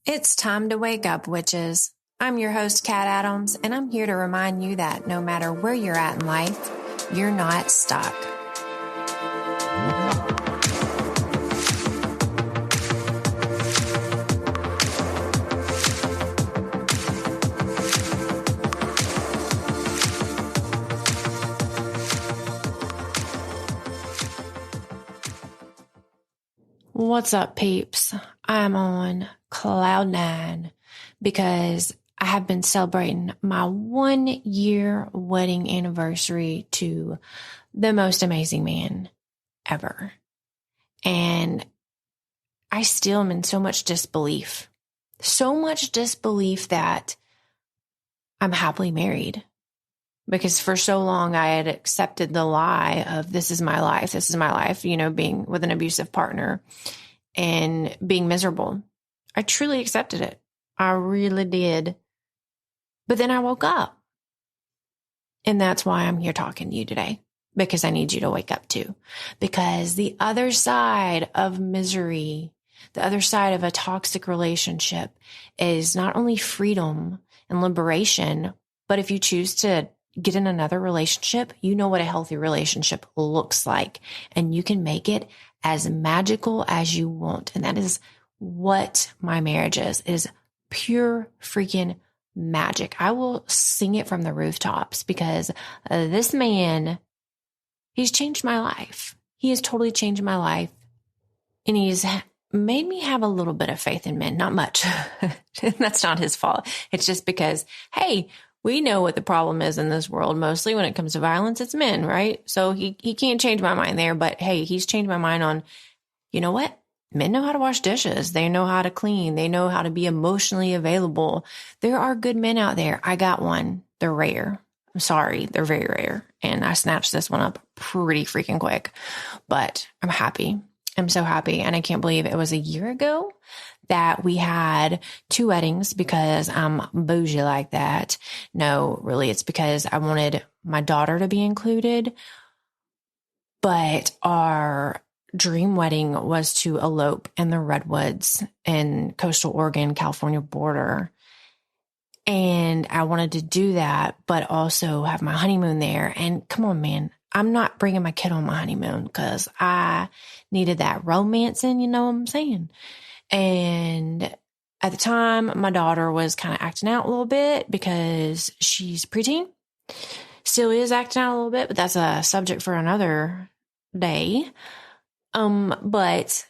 It's time to wake up, witches. I'm your host, Kat Adams, and I'm here to remind you that no matter where you're at in life, you're not stuck. What's up, peeps? I'm on cloud nine because I have been celebrating my 1 year wedding anniversary to the most amazing man ever. And I still am in so much disbelief that I'm happily married. Because for so long I had accepted the lie of this is my life, being with an abusive partner and being miserable. I truly accepted it. I really did. But then I woke up. And that's why I'm here talking to you today, because I need you to wake up too. Because the other side of misery, the other side of a toxic relationship is not only freedom and liberation, but if you choose to get in another relationship, you know what a healthy relationship looks like, and you can make it as magical as you want. And that is what my marriage is pure freaking magic. I will sing it from the rooftops because this man, he's changed my life. He has totally changed my life, and he's made me have a little bit of faith in men. Not much. That's not his fault. It's just because, hey, we know what the problem is in this world. Mostly when it comes to violence, it's men, right? So he can't change my mind there. But hey, he's changed my mind on, you know what? Men know how to wash dishes. They know how to clean. They know how to be emotionally available. There are good men out there. I got one. They're rare. I'm sorry. They're very rare. And I snatched this one up pretty freaking quick. But I'm happy. I'm so happy. And I can't believe it was a year ago that we had 2 weddings because I'm bougie like that. No, really, it's because I wanted my daughter to be included. But our dream wedding was to elope in the redwoods in coastal Oregon, California border. And I wanted to do that, but also have my honeymoon there. And come on, man, I'm not bringing my kid on my honeymoon because I needed that romancing, you know what I'm saying? And at the time, my daughter was kind of acting out a little bit because she's preteen. Still is acting out a little bit, but that's a subject for another day. But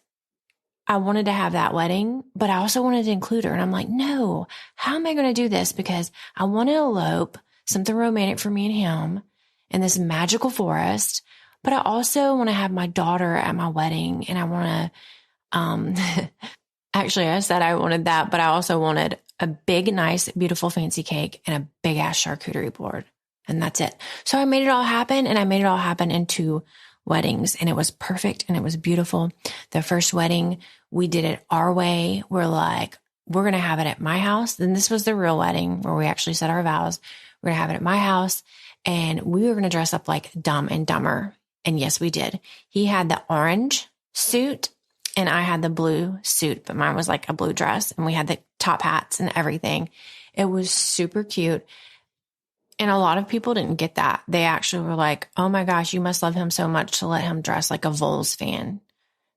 I wanted to have that wedding, but I also wanted to include her. And I'm like, no, how am I going to do this? Because I want to elope, something romantic for me and him in this magical forest. But I also want to have my daughter at my wedding, and I want to, actually, I said I wanted that, but I also wanted a big, nice, beautiful, fancy cake and a big ass charcuterie board. And that's it. So I made it all happen, and I made it all happen in 2 weddings, and it was perfect and it was beautiful. The first wedding, we did it our way. We're like, we're going to have it at my house. Then this was the real wedding where we actually said our vows. We're going to have it at my house, and we were going to dress up like Dumb and Dumber. And yes, we did. He had the orange suit and I had the blue suit, but mine was like a blue dress, and we had the top hats and everything. It was super cute. And a lot of people didn't get that. They actually were like, oh my gosh, you must love him so much to let him dress like a Vols fan,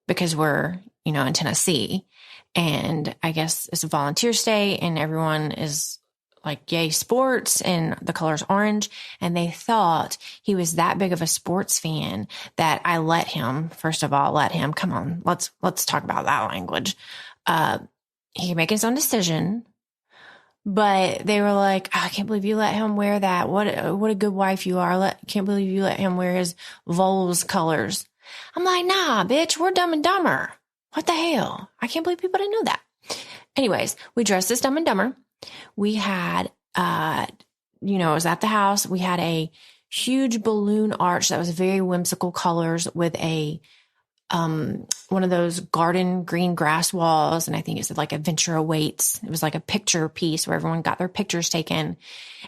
because we're, in Tennessee. And I guess it's a volunteer state and everyone is like, yay, sports, and the color's orange. And they thought he was that big of a sports fan that I let him, first of all, come on, let's talk about that language. He can make his own decision. But they were like, oh, I can't believe you let him wear that. What a good wife you are. Can't believe you let him wear his Vols colors. I'm like, nah, bitch, we're Dumb and Dumber. What the hell? I can't believe people didn't know that. Anyways, we dressed as Dumb and Dumber. We had, it was at the house. We had a huge balloon arch that was very whimsical colors with a one of those garden green grass walls. And I think it's like Adventure Awaits. It was like a picture piece where everyone got their pictures taken.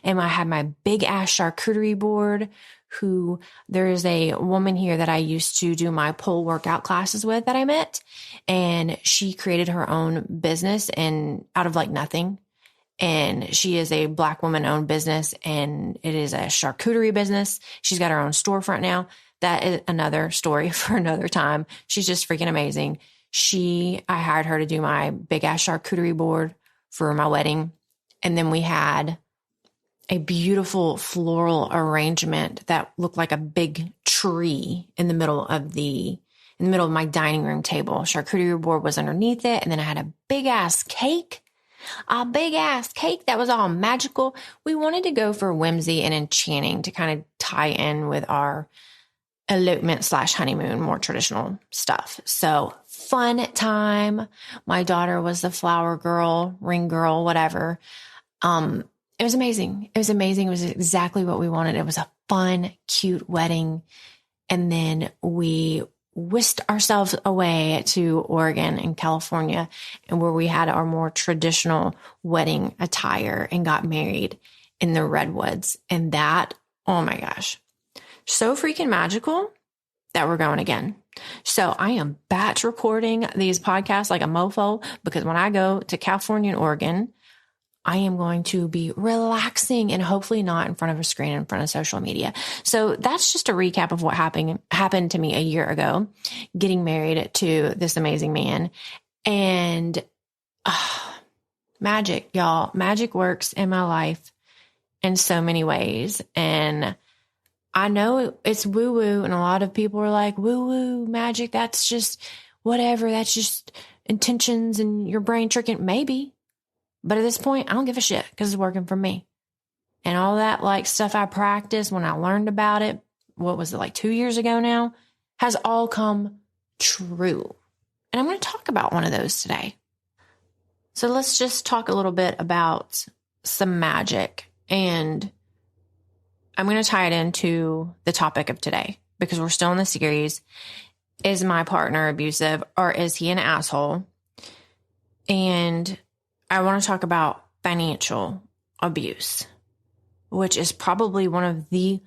And I had my big ass charcuterie board who there is a woman here that I used to do my pole workout classes with that I met, and she created her own business and out of like nothing. And she is a Black woman owned business, and it is a charcuterie business. She's got her own storefront now. That is another story for another time. She's just freaking amazing. I hired her to do my big ass charcuterie board for my wedding. And then we had a beautiful floral arrangement that looked like a big tree in the middle of my dining room table. Charcuterie board was underneath it. And then I had a big ass cake that was all magical. We wanted to go for whimsy and enchanting to kind of tie in with our elopement / honeymoon, more traditional stuff. So fun time. My daughter was the flower girl, ring girl, whatever. It was amazing. It was amazing. It was exactly what we wanted. It was a fun, cute wedding. And then we whisked ourselves away to Oregon and California, and where we had our more traditional wedding attire and got married in the redwoods. And that, oh my gosh, so freaking magical that we're going again. So I am batch recording these podcasts like a mofo, because when I go to California and Oregon, I am going to be relaxing and hopefully not in front of a screen, in front of social media. So that's just a recap of what happened to me a year ago, getting married to this amazing man. And magic, y'all. Magic works in my life in so many ways. And I know it's woo-woo, and a lot of people are like, woo-woo, magic, that's just whatever. That's just intentions and your brain tricking. Maybe. But at this point, I don't give a shit because it's working for me. And all that like stuff I practiced when I learned about it, what was it, like 2 years ago now, has all come true. And I'm going to talk about one of those today. So let's just talk a little bit about some magic. And I'm going to tie it into the topic of today because we're still in the series. Is my partner abusive, or is he an asshole? And I want to talk about financial abuse, which is probably one of the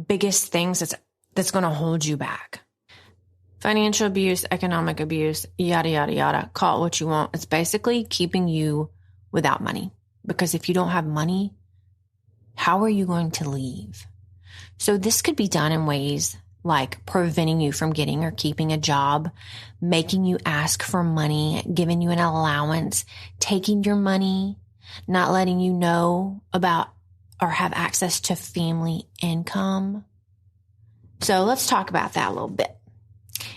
biggest things that's going to hold you back. Financial abuse, economic abuse, yada, yada, yada. Call it what you want. It's basically keeping you without money, because if you don't have money, how are you going to leave? So this could be done in ways like preventing you from getting or keeping a job, making you ask for money, giving you an allowance, taking your money, not letting you know about or have access to family income. So let's talk about that a little bit.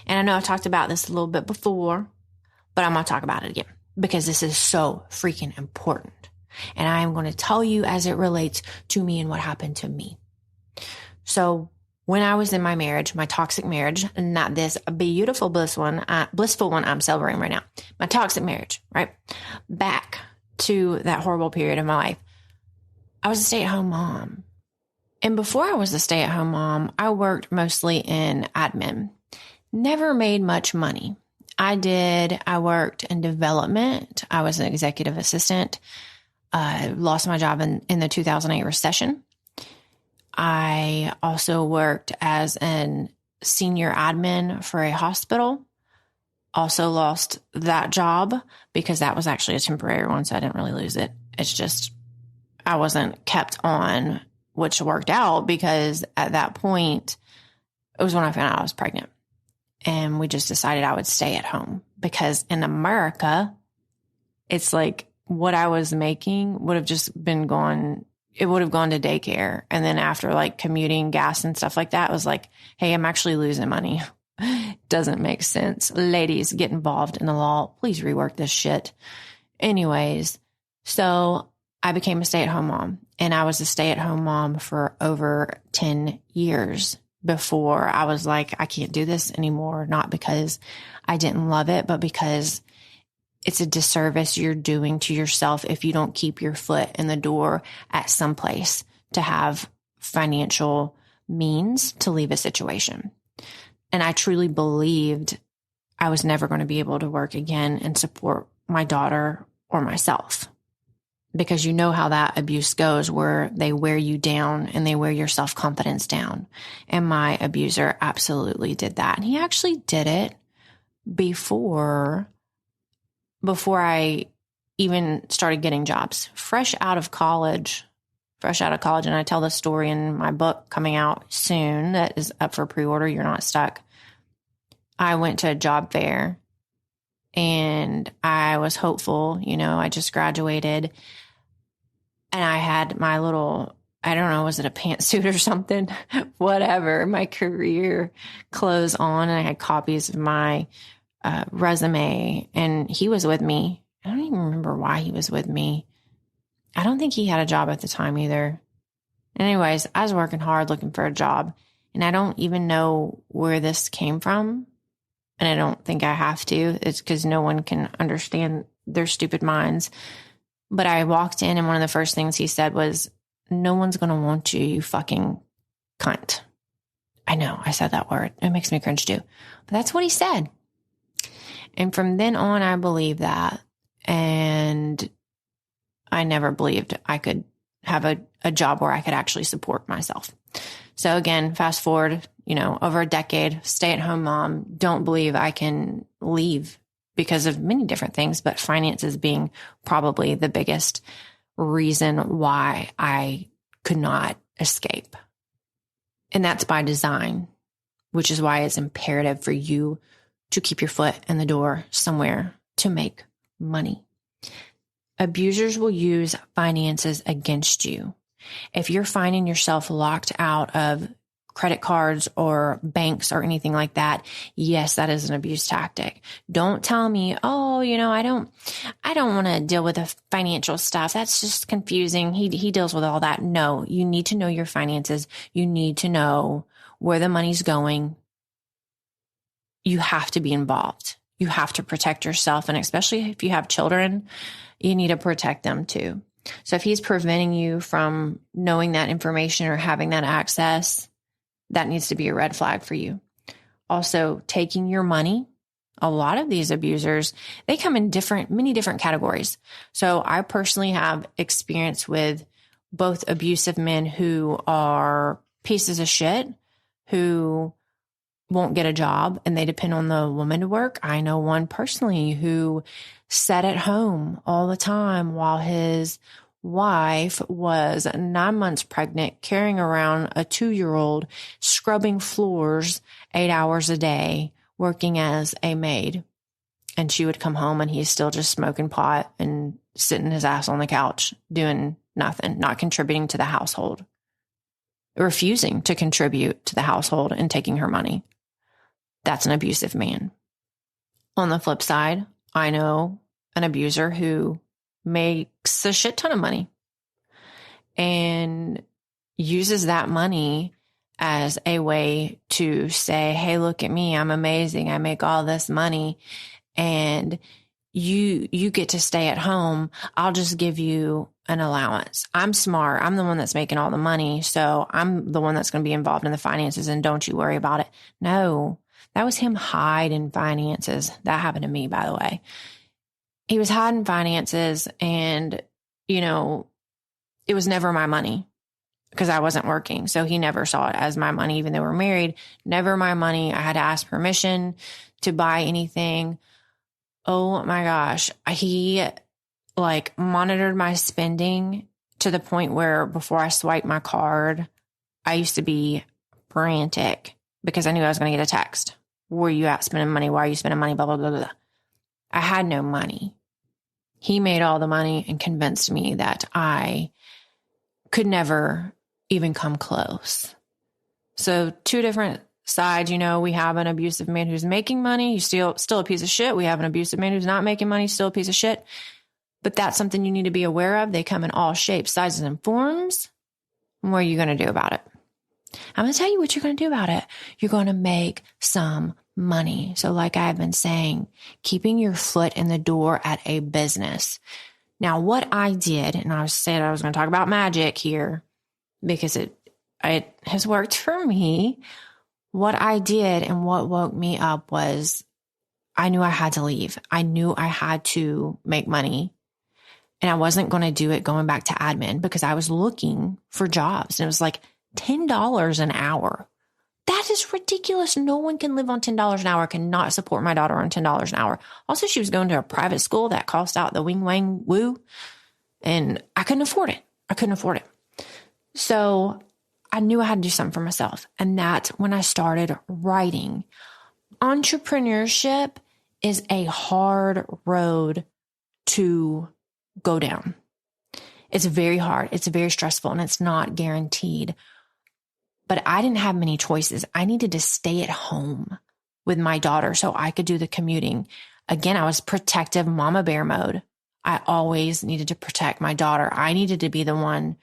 And I know I've talked about this a little bit before, but I'm going to talk about it again because this is so freaking important. And I am going to tell you as it relates to me and what happened to me. So when I was in my marriage, my toxic marriage, not this beautiful blissful one I'm celebrating right now, my toxic marriage, right? Back to that horrible period of my life, I was a stay-at-home mom. And before I was a stay-at-home mom, I worked mostly in admin. Never made much money. I worked in development. I was an executive assistant. Lost my job in the 2008 recession. I also worked as an senior admin for a hospital. Also lost that job because that was actually a temporary one, so I didn't really lose it. It's just I wasn't kept on, which worked out because at that point, it was when I found out I was pregnant. And we just decided I would stay at home because in America, it's like what I was making would have just been gone. It would have gone to daycare. And then after like commuting, gas and stuff like that, it was like, hey, I'm actually losing money. Doesn't make sense. Ladies, get involved in the law. Please rework this shit. Anyways, so I became a stay-at-home mom, and I was a stay-at-home mom for over 10 years before I was like, I can't do this anymore. Not because I didn't love it, but because it's a disservice you're doing to yourself if you don't keep your foot in the door at some place to have financial means to leave a situation. And I truly believed I was never going to be able to work again and support my daughter or myself. because you know how that abuse goes, where they wear you down and they wear your self-confidence down. And my abuser absolutely did that. And he actually did it before I even started getting jobs, fresh out of college. And I tell this story in my book coming out soon that is up for pre-order. You're Not Stuck. I went to a job fair and I was hopeful, I just graduated and I had my little, I don't know, was it a pantsuit or something? Whatever, my career clothes on, and I had copies of my resume, and he was with me. I don't even remember why he was with me. I don't think he had a job at the time either. Anyways, I was working hard looking for a job, and I don't even know where this came from. And I don't think I have to. It's because no one can understand their stupid minds. But I walked in, and one of the first things he said was, "No one's going to want you, you fucking cunt." I know, I said that word. It makes me cringe too. But that's what he said. And from then on, I believed that. And I never believed I could have a job where I could actually support myself. So again, fast forward, over a decade, stay-at-home mom, don't believe I can leave because of many different things, but finances being probably the biggest reason why I could not escape. And that's by design, which is why it's imperative for you to keep your foot in the door somewhere to make money. Abusers will use finances against you. If you're finding yourself locked out of credit cards or banks or anything like that, yes, that is an abuse tactic. Don't tell me, oh, I don't want to deal with the financial stuff. That's just confusing. He deals with all that. No, you need to know your finances. You need to know where the money's going. You have to be involved. You have to protect yourself. And especially if you have children, you need to protect them too. So if he's preventing you from knowing that information or having that access, that needs to be a red flag for you. Also, taking your money. A lot of these abusers, they come in many different categories. So I personally have experience with both abusive men who are pieces of shit, who won't get a job and they depend on the woman to work. I know one personally who sat at home all the time while his wife was 9 months pregnant, carrying around a 2-year-old, scrubbing floors 8 hours a day, working as a maid. And she would come home and he's still just smoking pot and sitting his ass on the couch, doing nothing, not contributing to the household, refusing to contribute to the household and taking her money. That's an abusive man. On the flip side, I know an abuser who makes a shit ton of money and uses that money as a way to say, hey, look at me. I'm amazing. I make all this money and you get to stay at home. I'll just give you an allowance. I'm smart. I'm the one that's making all the money. So I'm the one that's going to be involved in the finances and don't you worry about it. No, that was him hiding finances. That happened to me, by the way. He was hiding finances and, it was never my money because I wasn't working. So he never saw it as my money, even though we're married, never my money. I had to ask permission to buy anything. Oh my gosh. He monitored my spending to the point where before I swiped my card, I used to be frantic because I knew I was going to get a text. Where are you at spending money? Why are you spending money? Blah, blah, blah, blah. I had no money. He made all the money and convinced me that I could never even come close. So 2 different sides, we have an abusive man who's making money. He's still a piece of shit. We have an abusive man who's not making money, still a piece of shit. But that's something you need to be aware of. They come in all shapes, sizes, and forms. And what are you going to do about it? I'm going to tell you what you're going to do about it. You're going to make some money. So like I've been saying, keeping your foot in the door at a business. Now, what I did, and I said I was going to talk about magic here because it has worked for me. What I did and what woke me up was I knew I had to leave. I knew I had to make money. And I wasn't going to do it going back to admin because I was looking for jobs. And it was like $10 an hour. That is ridiculous. No one can live on $10 an hour, cannot support my daughter on $10 an hour. Also, she was going to a private school that cost out the wing wang woo. And I couldn't afford it. So I knew I had to do something for myself. And that's when I started writing. Entrepreneurship is a hard road to go down. It's very hard. It's very stressful, and it's not guaranteed. But I didn't have many choices. I needed to stay at home with my daughter so I could do the commuting. Again, I was protective mama bear mode. I always needed to protect my daughter. I needed to be the one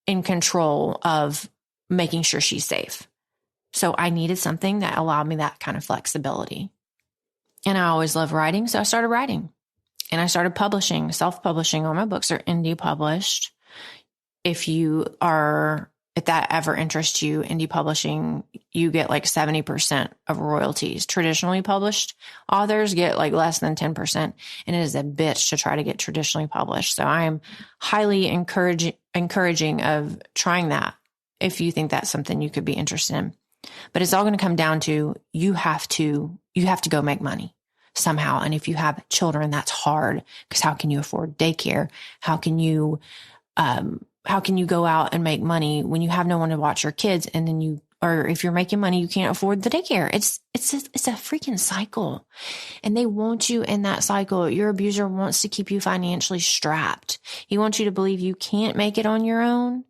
in control of making sure she's safe. So I needed something that allowed me that kind of flexibility. And I always loved writing. So I started writing and I started publishing, self-publishing. All my books are indie published. If that ever interests you, indie publishing, you get like 70% of royalties. Traditionally published authors get like less than 10%. And it is a bitch to try to get traditionally published. So I am highly encouraging of trying that if you think that's something you could be interested in. But it's all going to come down to you have to go make money somehow. And if you have children, that's hard because how can you afford daycare? How can you go out and make money when you have no one to watch your kids? And then or if you're making money, you can't afford the daycare. It's a freaking cycle, and they want you in that cycle. Your abuser wants to keep you financially strapped. He wants you to believe you can't make it on your own,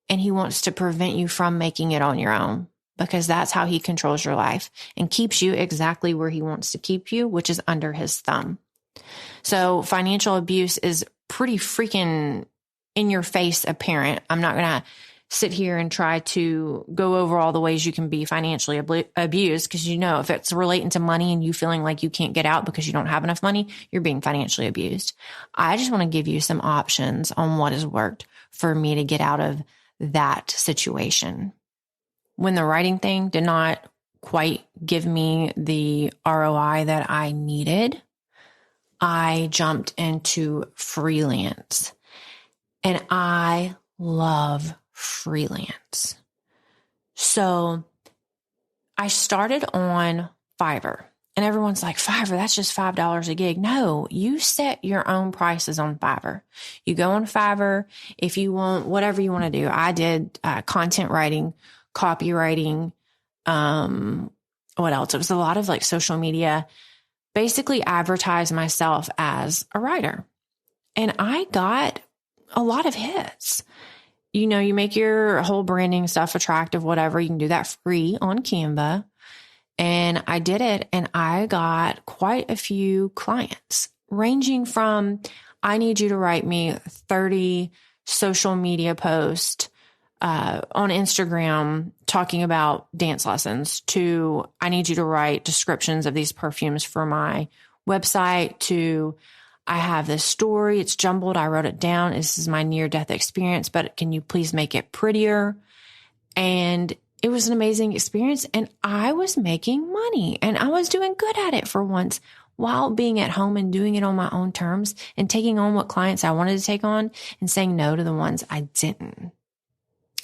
and he wants to prevent you from making it on your own because that's how he controls your life and keeps you exactly where he wants to keep you, which is under his thumb. So financial abuse is pretty freaking in your face apparent. I'm not going to sit here and try to go over all the ways you can be financially abused because, if it's relating to money and you feeling like you can't get out because you don't have enough money, you're being financially abused. I just want to give you some options on what has worked for me to get out of that situation. When the writing thing did not quite give me the ROI that I needed, I jumped into freelance. And I love freelance. So I started on Fiverr. And everyone's like, Fiverr, that's just $5 a gig. No, you set your own prices on Fiverr. You go on Fiverr if you want, whatever you want to do. I did content writing, copywriting. What else? It was a lot of like social media. Basically advertise myself as a writer. And I got a lot of hits. You make your whole branding stuff attractive, whatever. You can do that free on Canva. And I did it, and I got quite a few clients ranging from, I need you to write me 30 social media posts on Instagram talking about dance lessons, to I need you to write descriptions of these perfumes for my website, to I have this story. It's jumbled. I wrote it down. This is my near-death experience, but can you please make it prettier? And it was an amazing experience. And I was making money, and I was doing good at it for once while being at home and doing it on my own terms and taking on what clients I wanted to take on and saying no to the ones I didn't.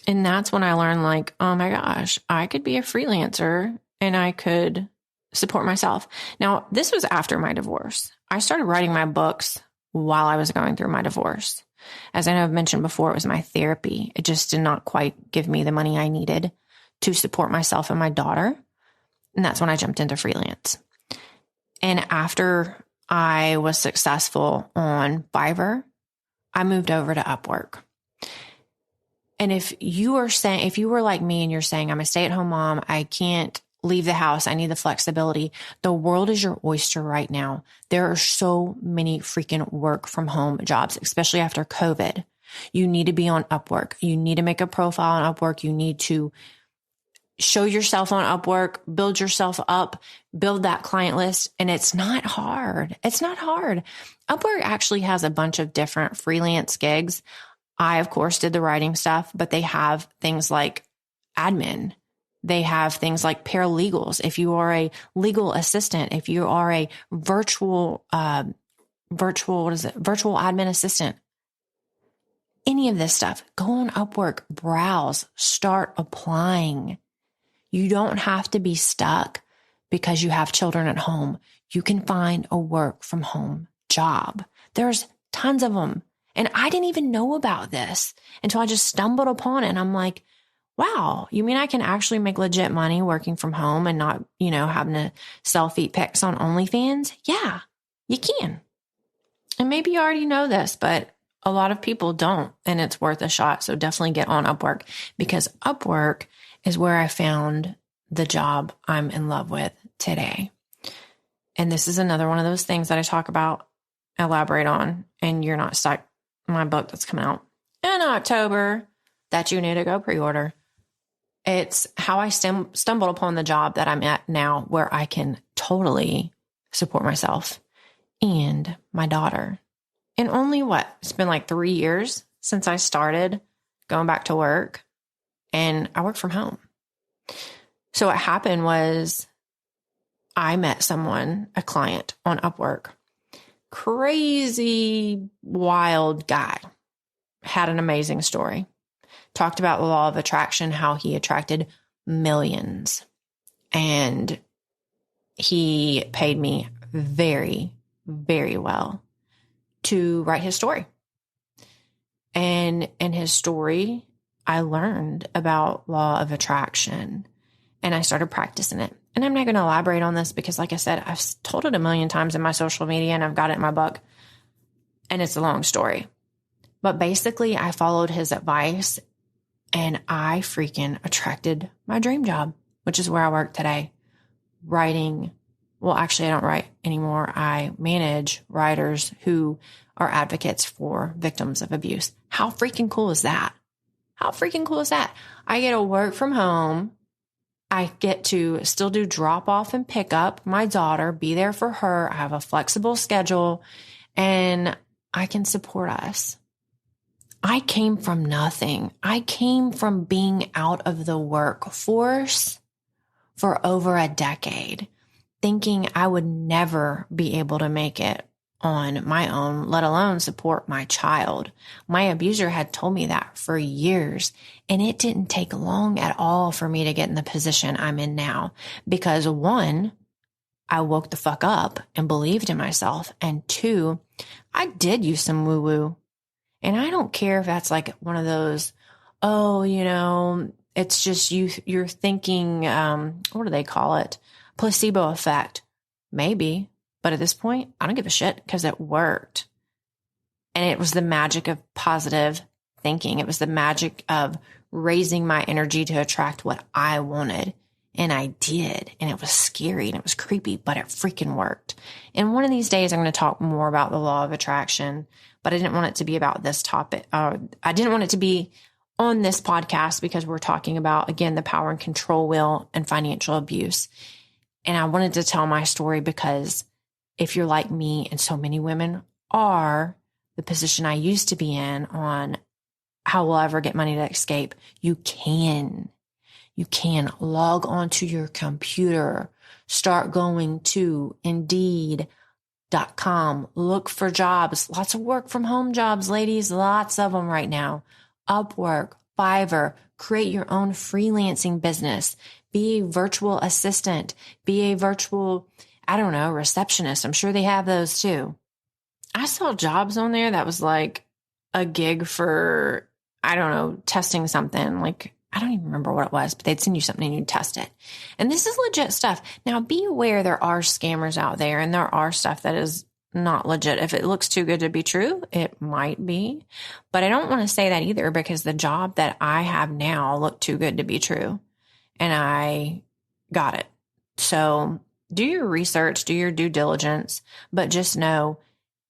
And that's when I learned, like, oh my gosh, I could be a freelancer and I could support myself. Now, this was after my divorce. I started writing my books while I was going through my divorce. As I know I've mentioned before, it was my therapy. It just did not quite give me the money I needed to support myself and my daughter. And that's when I jumped into freelance. And after I was successful on Fiverr, I moved over to Upwork. And if you were like me and you're saying, I'm a stay-at-home mom, I can't leave the house, I need the flexibility, the world is your oyster right now. There are so many freaking work from home jobs, especially after COVID. You need to be on Upwork. You need to make a profile on Upwork. You need to show yourself on Upwork, build yourself up, build that client list. And it's not hard. It's not hard. Upwork actually has a bunch of different freelance gigs. I, of course, did the writing stuff, but they have things like admin. They have things like paralegals. If you are a legal assistant, if you are a virtual virtual admin assistant, any of this stuff. Go on Upwork, browse, start applying. You don't have to be stuck because you have children at home. You can find a work from home job. There's tons of them. And I didn't even know about this until I just stumbled upon it. And I'm like, wow, you mean I can actually make legit money working from home and not, having to sell feet pics on OnlyFans? Yeah, you can. And maybe you already know this, but a lot of people don't, and it's worth a shot. So definitely get on Upwork, because Upwork is where I found the job I'm in love with today. And this is another one of those things that I talk about, elaborate on, and you're not stuck. My book that's coming out in October that you need to go pre-order. It's how I stumbled upon the job that I'm at now, where I can totally support myself and my daughter. And only it's been like 3 years since I started going back to work, and I work from home. So what happened was I met someone, a client on Upwork, crazy, wild guy, had an amazing story, talked about the law of attraction, how he attracted millions. And he paid me very, very well to write his story. And in his story, I learned about law of attraction, and I started practicing it. And I'm not going to elaborate on this because, like I said, I've told it a million times in my social media, and I've got it in my book, and it's a long story. But basically, I followed his advice, and I freaking attracted my dream job, which is where I work today, writing. Well, actually, I don't write anymore. I manage writers who are advocates for victims of abuse. How freaking cool is that? How freaking cool is that? I get to work from home. I get to still do drop off and pick up my daughter, be there for her. I have a flexible schedule, and I can support us. I came from nothing. I came from being out of the workforce for over a decade, thinking I would never be able to make it on my own, let alone support my child. My abuser had told me that for years, and it didn't take long at all for me to get in the position I'm in now, because one, I woke the fuck up and believed in myself, and two, I did use some woo-woo. And I don't care if that's like one of those, it's just you're thinking, what do they call it? Placebo effect. Maybe. But at this point, I don't give a shit, because it worked. And it was the magic of positive thinking. It was the magic of raising my energy to attract what I wanted. And I did. And it was scary and it was creepy, but it freaking worked. And one of these days, I'm going to talk more about the law of attraction, but I didn't want it to be about this topic. I didn't want it to be on this podcast, because we're talking about, again, the power and control wheel and financial abuse. And I wanted to tell my story because if you're like me, and so many women are, the position I used to be in on how we'll ever get money to escape, you can log onto your computer, start going to Indeed.com, look for jobs, lots of work from home jobs, ladies, lots of them right now. Upwork, Fiverr, create your own freelancing business, be a virtual assistant, be a virtual, receptionist. I'm sure they have those too. I saw jobs on there that was like a gig for, testing something. Like, I don't even remember what it was, but they'd send you something and you'd test it. And this is legit stuff. Now, be aware there are scammers out there, and there are stuff that is not legit. If it looks too good to be true, it might be. But I don't want to say that either, because the job that I have now looked too good to be true, and I got it. So do your research, do your due diligence, but just know,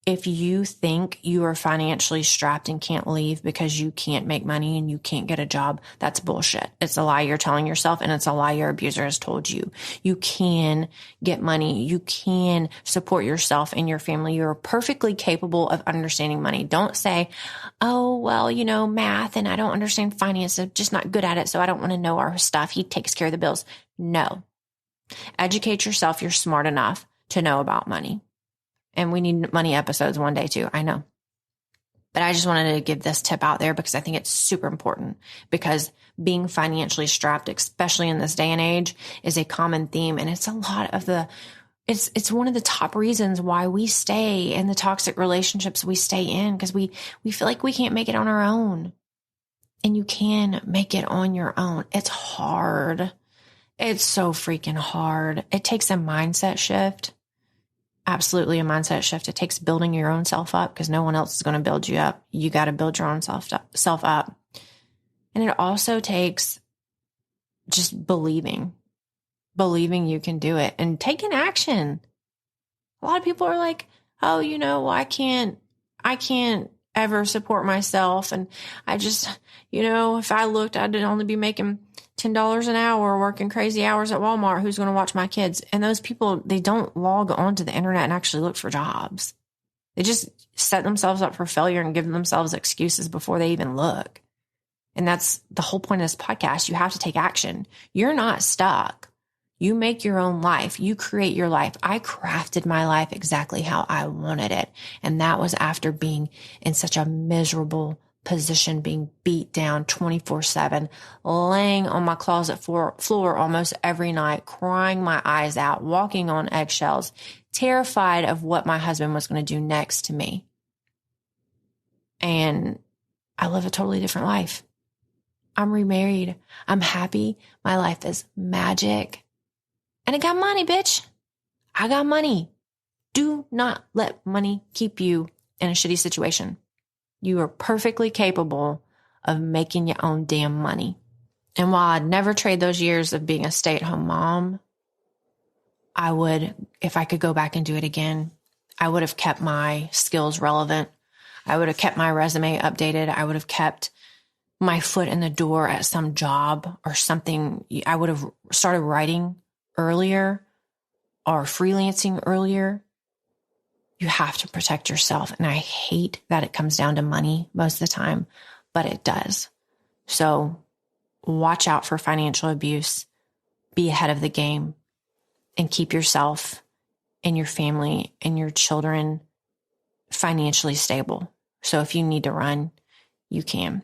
if you think you are financially strapped and can't leave because you can't make money and you can't get a job, that's bullshit. It's a lie you're telling yourself, and it's a lie your abuser has told you. You can get money. You can support yourself and your family. You're perfectly capable of understanding money. Don't say, math, and I don't understand finance. I'm just not good at it, so I don't want to know our stuff. He takes care of the bills. No. Educate yourself. You're smart enough to know about money. And we need money episodes one day too. I know. But I just wanted to give this tip out there because I think it's super important, because being financially strapped, especially in this day and age, is a common theme. And it's a lot of it's one of the top reasons why we stay in the toxic relationships we stay in, because we feel like we can't make it on our own. And you can make it on your own. It's hard. It's so freaking hard. It takes a mindset shift. Absolutely a mindset shift. It takes building your own self up, because no one else is going to build you up. You got to build your own self up. And it also takes just believing you can do it and taking action. A lot of people are like, oh, I can't ever support myself. And I just, if I looked, I'd only be making $10 an hour working crazy hours at Walmart. Who's going to watch my kids? And those people, they don't log onto the internet and actually look for jobs. They just set themselves up for failure and give themselves excuses before they even look. And that's the whole point of this podcast. You have to take action. You're not stuck. You make your own life. You create your life. I crafted my life exactly how I wanted it. And that was after being in such a miserable position, being beat down 24/7, laying on my closet floor almost every night, crying my eyes out, walking on eggshells, terrified of what my husband was going to do next to me. And I live a totally different life. I'm remarried. I'm happy. My life is magic. And I got money, bitch. I got money. Do not let money keep you in a shitty situation. You are perfectly capable of making your own damn money. And while I'd never trade those years of being a stay-at-home mom, I would, if I could go back and do it again, I would have kept my skills relevant. I would have kept my resume updated. I would have kept my foot in the door at some job or something. I would have started writing earlier or freelancing earlier. You have to protect yourself. And I hate that it comes down to money most of the time, but it does. So watch out for financial abuse, be ahead of the game, and keep yourself and your family and your children financially stable. So if you need to run, you can.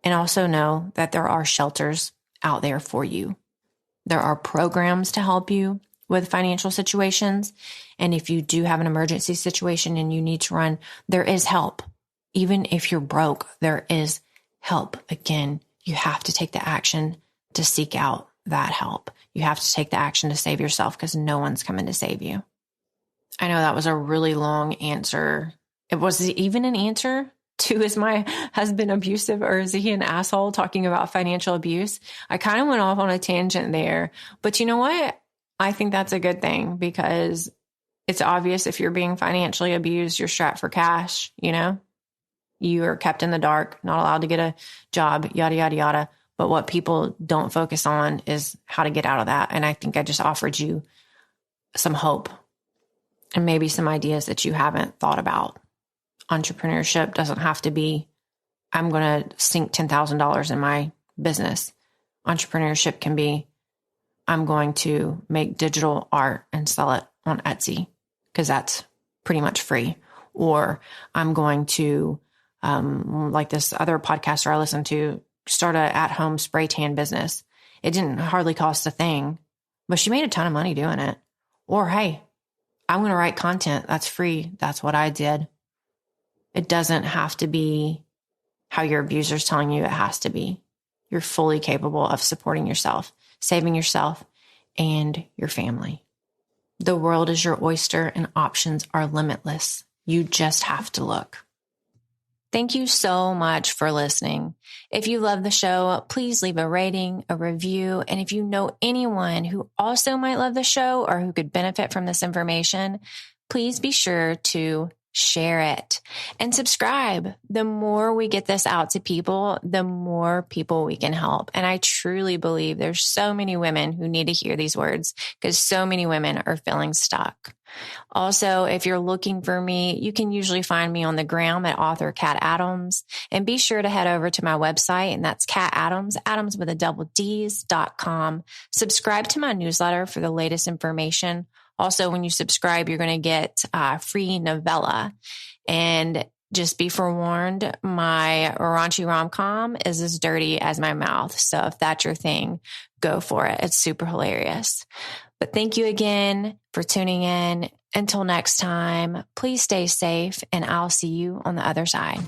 And also know that there are shelters out there for you. There are programs to help you with financial situations. And if you do have an emergency situation and you need to run, there is help. Even if you're broke, there is help. Again, you have to take the action to seek out that help. You have to take the action to save yourself, because no one's coming to save you. I know that was a really long answer. It wasn't even an answer to, is my husband abusive or is he an asshole, talking about financial abuse. I kind of went off on a tangent there, but you know what? I think that's a good thing, because it's obvious if you're being financially abused, you're strapped for cash, you are kept in the dark, not allowed to get a job, yada, yada, yada. But what people don't focus on is how to get out of that. And I think I just offered you some hope and maybe some ideas that you haven't thought about. Entrepreneurship doesn't have to be, I'm going to sink $10,000 in my business. Entrepreneurship can be, I'm going to make digital art and sell it on Etsy, because that's pretty much free. Or I'm going to, like this other podcaster I listened to, start a at-home spray tan business. It didn't hardly cost a thing, but she made a ton of money doing it. Or, hey, I'm going to write content. That's free. That's what I did. It doesn't have to be how your abuser's telling you it has to be. You're fully capable of supporting yourself, saving yourself and your family. The world is your oyster and options are limitless. You just have to look. Thank you so much for listening. If you love the show, please leave a rating, a review. And if you know anyone who also might love the show or who could benefit from this information, please be sure to share it and subscribe. The more we get this out to people, the more people we can help. And I truly believe there's so many women who need to hear these words, because so many women are feeling stuck. Also, if you're looking for me, you can usually find me on the gram at author Kat Adams, and be sure to head over to my website, and that's Kat Adams, Adams with a double D's.com. Subscribe to my newsletter for the latest information Also, when you subscribe, you're going to get a free novella. And just be forewarned, my raunchy rom-com is as dirty as my mouth. So if that's your thing, go for it. It's super hilarious. But thank you again for tuning in. Until next time, please stay safe, and I'll see you on the other side.